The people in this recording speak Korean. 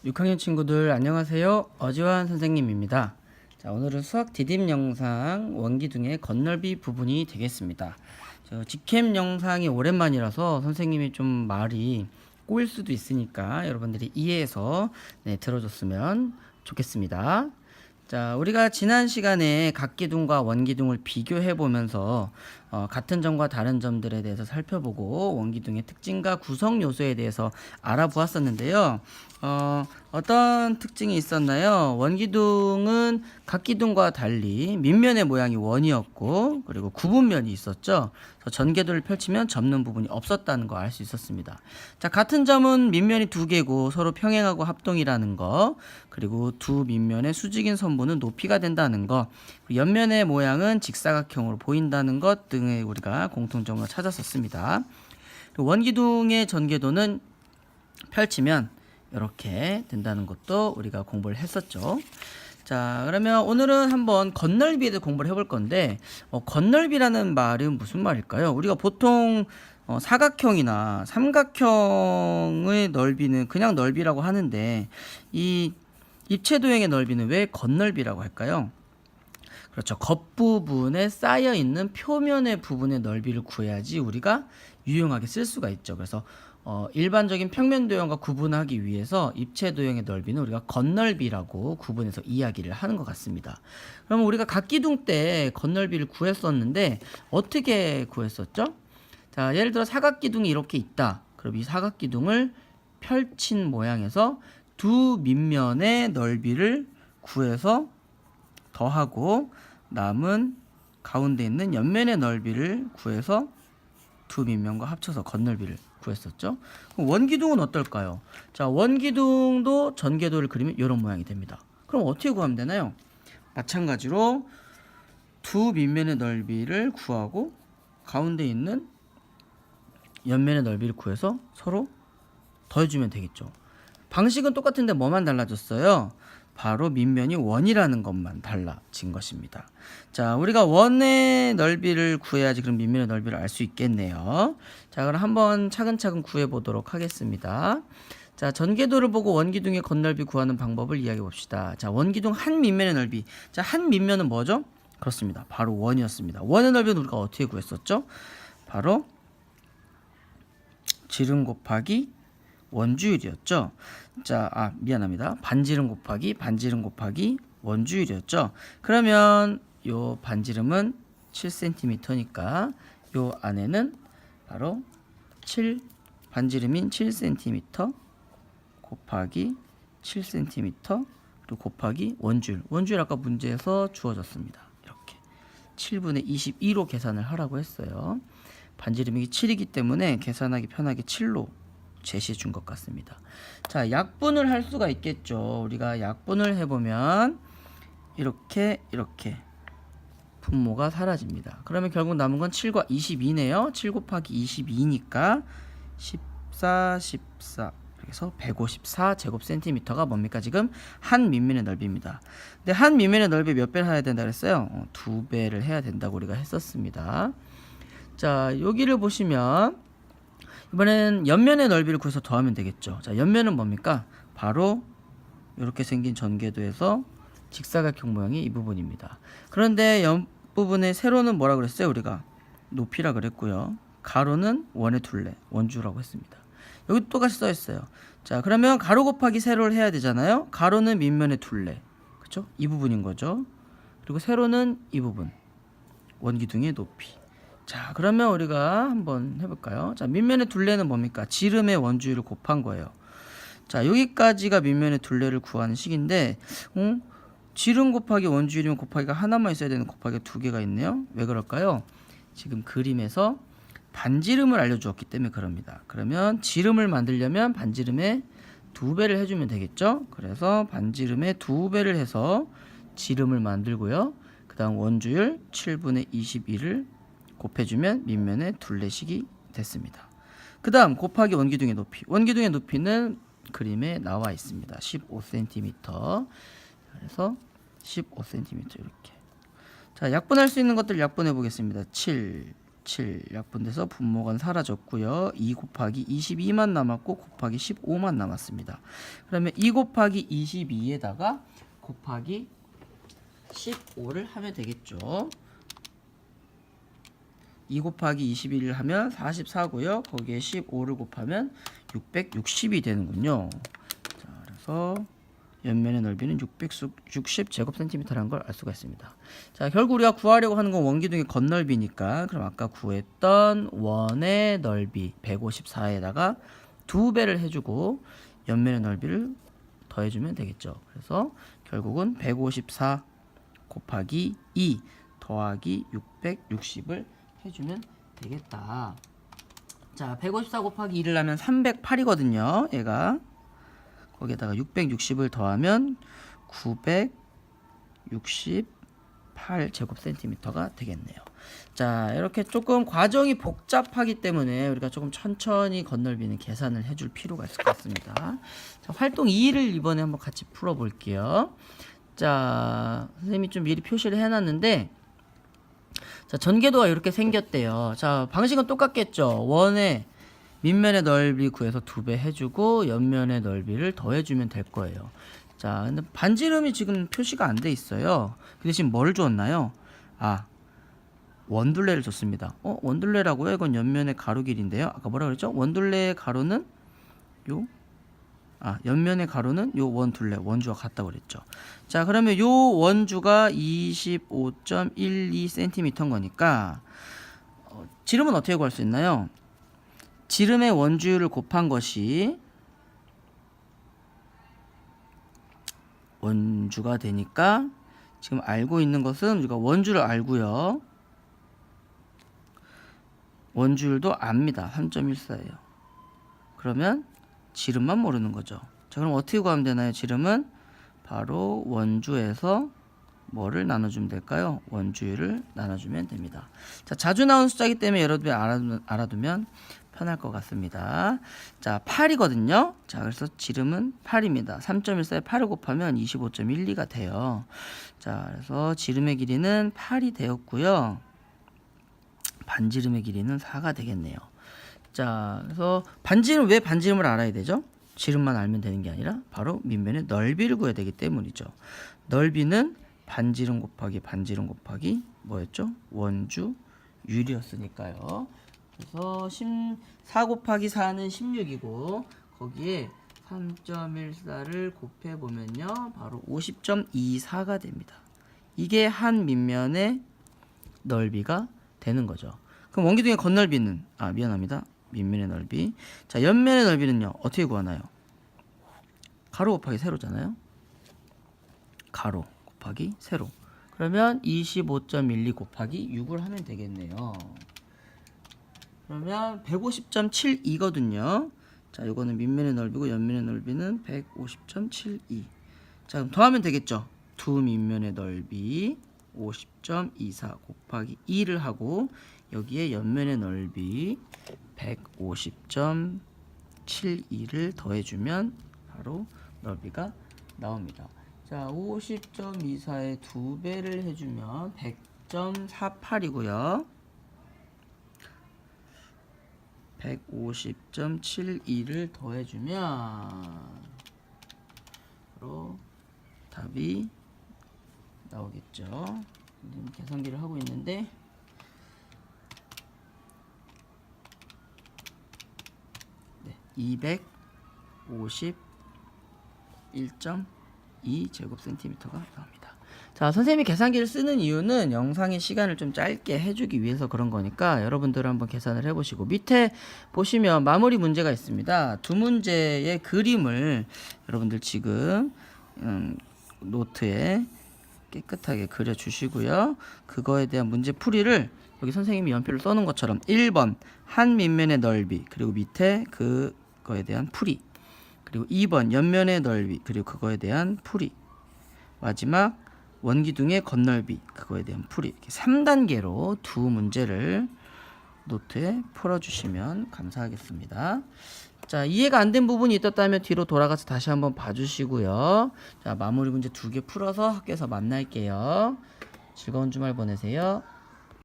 6학년 친구들 안녕하세요. 어지환 선생님입니다. 자, 오늘은 수학 디딤 영상 원기둥의 건널비 부분이 되겠습니다. 직캠 영상이 오랜만이라서 선생님이 좀 말이 꼬일 수도 있으니까 여러분들이 이해해서 들어줬으면 좋겠습니다. 자, 우리가 지난 시간에 각기둥과 원기둥을 비교해 보면서 같은 점과 다른 점들에 대해서 살펴보고 원기둥의 특징과 구성 요소에 대해서 알아보았었는데요. 어떤 특징이 있었나요? 원기둥은 각기둥과 달리 밑면의 모양이 원이었고, 그리고 구분면이 있었죠. 그래서 전개도를 펼치면 접는 부분이 없었다는 거 알 수 있었습니다. 자, 같은 점은 밑면이 두 개고 서로 평행하고 합동이라는 거, 그리고 두 밑면의 수직인 선분은 높이가 된다는 거, 옆면의 모양은 직사각형으로 보인다는 것 등을 우리가 공통점으로 찾았었습니다. 원기둥의 전개도는 펼치면 이렇게 된다는 것도 우리가 공부를 했었죠. 자, 그러면 오늘은 한번 건널비에 대해 공부를 해볼 건데, 건널비라는 말은 무슨 말일까요? 우리가 보통 사각형이나 삼각형의 넓이는 그냥 넓이라고 하는데, 이 입체도형의 넓이는 왜 건널비라고 할까요? 그렇죠. 겉부분에 쌓여 있는 표면의 부분의 넓이를 구해야지 우리가 유용하게 쓸 수가 있죠. 그래서 일반적인 평면 도형과 구분하기 위해서 입체 도형의 넓이는 우리가 건널비라고 구분해서 이야기를 하는 것 같습니다. 그러면 우리가 각기둥 때 건널비를 구했었는데 어떻게 구했었죠? 자, 예를 들어 사각기둥이 이렇게 있다. 그럼 이 사각기둥을 펼친 모양에서 두 밑면의 넓이를 구해서 더하고 남은 가운데 있는 옆면의 넓이를 구해서 두 밑면과 합쳐서 건널비를 구했었죠. 그럼 원기둥은 어떨까요? 자, 원기둥도 전개도를 그리면 이런 모양이 됩니다. 그럼 어떻게 구하면 되나요? 마찬가지로 두 밑면의 넓이를 구하고 가운데 있는 옆면의 넓이를 구해서 서로 더해주면 되겠죠. 방식은 똑같은데 뭐만 달라졌어요? 바로 밑면이 원이라는 것만 달라진 것입니다. 자, 우리가 원의 넓이를 구해야지 그럼 밑면의 넓이를 알 수 있겠네요. 자, 그럼 한번 차근차근 구해 보도록 하겠습니다. 자, 전개도를 보고 원기둥의 건널비 구하는 방법을 이야기해 봅시다. 자, 원기둥 한 밑면의 넓이. 자, 한 밑면은 뭐죠? 그렇습니다. 바로 원이었습니다. 원의 넓이는 우리가 어떻게 구했었죠? 바로 지름 곱하기 원주율이었죠. 자, 미안합니다. 반지름 곱하기 원주율이었죠. 그러면 요 반지름은 7cm니까 요 안에는 바로 반지름인 7cm 곱하기 7cm 그리고 곱하기 원주율 아까 문제에서 주어졌습니다. 이렇게 7분의 22로 계산을 하라고 했어요. 반지름이 7이기 때문에 계산하기 편하게 7로 제시해 준 것 같습니다. 자, 약분을 할 수가 있겠죠. 우리가 약분을 해보면 이렇게 분모가 사라집니다. 그러면 결국 남은 건 7과 22네요. 7 곱하기 22니까 14 그래서 154 제곱센티미터가 뭡니까? 지금 한 밑면의 넓이입니다. 근데 한 밑면의 넓이 몇 배를 해야 된다 그랬어요? 2배를 해야 된다고 우리가 했었습니다. 자, 여기를 보시면 이번엔 옆면의 넓이를 구해서 더하면 되겠죠. 자, 옆면은 뭡니까? 바로 이렇게 생긴 전개도에서 직사각형 모양이 이 부분입니다. 그런데 옆부분의 세로는 뭐라 그랬어요? 우리가 높이라 그랬고요. 가로는 원의 둘레, 원주라고 했습니다. 여기 똑같이 써 있어요. 자, 그러면 가로 곱하기 세로를 해야 되잖아요. 가로는 밑면의 둘레, 그렇죠? 이 부분인 거죠. 그리고 세로는 이 부분, 원기둥의 높이. 자, 그러면 우리가 한번 해볼까요? 자, 밑면의 둘레는 뭡니까? 지름의 원주율을 곱한 거예요. 자, 여기까지가 밑면의 둘레를 구하는 식인데, 지름 곱하기 원주율이면 곱하기가 하나만 있어야 되는 곱하기가 두 개가 있네요. 왜 그럴까요? 지금 그림에서 반지름을 알려주었기 때문에 그럽니다. 그러면 지름을 만들려면 반지름의 2배를 해주면 되겠죠? 그래서 반지름의 2배를 해서 지름을 만들고요. 그 다음 원주율 7분의 21을 곱해주면 밑면의 둘레식이 됐습니다. 그 다음 곱하기 원기둥의 높이. 원기둥의 높이는 그림에 나와 있습니다. 15cm. 그래서 15cm 이렇게. 자, 약분할 수 있는 것들 약분해 보겠습니다. 7, 7 약분돼서 분모가 사라졌고요. 2 곱하기 22만 남았고 곱하기 15만 남았습니다. 그러면 2 곱하기 22에다가 곱하기 15를 하면 되겠죠. 2 곱하기 21을 하면 44고요. 거기에 15를 곱하면 660이 되는군요. 자, 그래서 옆면의 넓이는 660 제곱센티미터라는 걸 알 수가 있습니다. 자, 결국 우리가 구하려고 하는 건 원기둥의 건널비니까 그럼 아까 구했던 원의 넓이 154에다가 2배를 해주고 옆면의 넓이를 더해주면 되겠죠. 그래서 결국은 154 곱하기 2 더하기 660을 해주면 되겠다. 자, 154 곱하기 2를 하면 308이거든요. 얘가 거기에다가 660을 더하면 968 제곱센티미터가 되겠네요. 자, 이렇게 조금 과정이 복잡하기 때문에 우리가 조금 천천히 건널비는 계산을 해줄 필요가 있을 것 같습니다. 자, 활동 2를 이번에 한번 같이 풀어볼게요. 자, 선생님이 좀 미리 표시를 해놨는데, 자, 전개도가 이렇게 생겼대요. 자, 방식은 똑같겠죠. 원의 밑면의 넓이 구해서 2배 해주고 옆면의 넓이를 더해주면 될 거예요. 자, 근데 반지름이 지금 표시가 안 돼 있어요. 그 대신 뭘 줬나요? 아, 원둘레를 줬습니다. 원둘레라고요? 이건 옆면의 가로 길인데요. 아까 뭐라 그랬죠? 원둘레의 가로는 요, 옆면의 가로는 요 원둘레, 원주와 같다고 그랬죠. 자, 그러면 요 원주가 25.12cm인 거니까 지름은 어떻게 구할 수 있나요? 지름의 원주율을 곱한 것이 원주가 되니까 지금 알고 있는 것은 우리가 원주를 알고요. 원주율도 압니다. 3.14예요. 그러면 지름만 모르는 거죠. 자, 그럼 어떻게 구하면 되나요? 지름은 바로 원주에서 뭐를 나눠주면 될까요? 원주율을 나눠주면 됩니다. 자, 자주 나오는 숫자이기 때문에 여러분이 알아두면 편할 것 같습니다. 자, 8이거든요. 자, 그래서 지름은 8입니다. 3.14에 8을 곱하면 25.12가 돼요. 자, 그래서 지름의 길이는 8이 되었고요. 반지름의 길이는 4가 되겠네요. 자, 그래서 반지름, 왜 반지름을 알아야 되죠? 지름만 알면 되는 게 아니라 바로 밑면의 넓이를 구해야 되기 때문이죠. 넓이는 반지름 곱하기 반지름 곱하기 뭐였죠? 원주 율이었으니까요. 그래서 4 곱하기 4는 16이고 거기에 3.14를 곱해보면요 바로 50.24가 됩니다. 이게 한 밑면의 넓이가 되는 거죠. 그럼 원기둥의 건널비는 미안합니다. 밑면의 넓이. 자, 옆면의 넓이는요 어떻게 구하나요? 가로 곱하기 세로잖아요. 가로 곱하기 세로. 그러면 25.12 곱하기 6을 하면 되겠네요. 그러면 150.72거든요. 자, 이거는 밑면의 넓이고 옆면의 넓이는 150.72. 자, 그럼 더하면 되겠죠. 두 밑면의 넓이 50.24 곱하기 2를 하고 여기에 옆면의 넓이 150.72를 더해주면 바로 넓이가 나옵니다. 자, 50.24에 2배를 해주면 100.48이고요. 150.72를 더해주면 바로 답이 나오겠죠. 계산기를 하고 있는데 네, 251.2 제곱센티미터가 나옵니다. 자, 선생님이 계산기를 쓰는 이유는 영상의 시간을 좀 짧게 해주기 위해서 그런 거니까 여러분들 한번 계산을 해보시고 밑에 보시면 마무리 문제가 있습니다. 두 문제의 그림을 여러분들 지금 노트에 깨끗하게 그려주시고요. 그거에 대한 문제 풀이를 여기 선생님이 연필로 써놓은 것처럼 1번 한 밑면의 넓이 그리고 밑에 그거에 대한 풀이 그리고 2번 옆면의 넓이 그리고 그거에 대한 풀이 마지막 원기둥의 건널비 그거에 대한 풀이 이렇게 3단계로 두 문제를 노트에 풀어주시면 감사하겠습니다. 자, 이해가 안 된 부분이 있었다면 뒤로 돌아가서 다시 한번 봐주시고요. 자, 마무리 문제 2개 풀어서 학교에서 만날게요. 즐거운 주말 보내세요.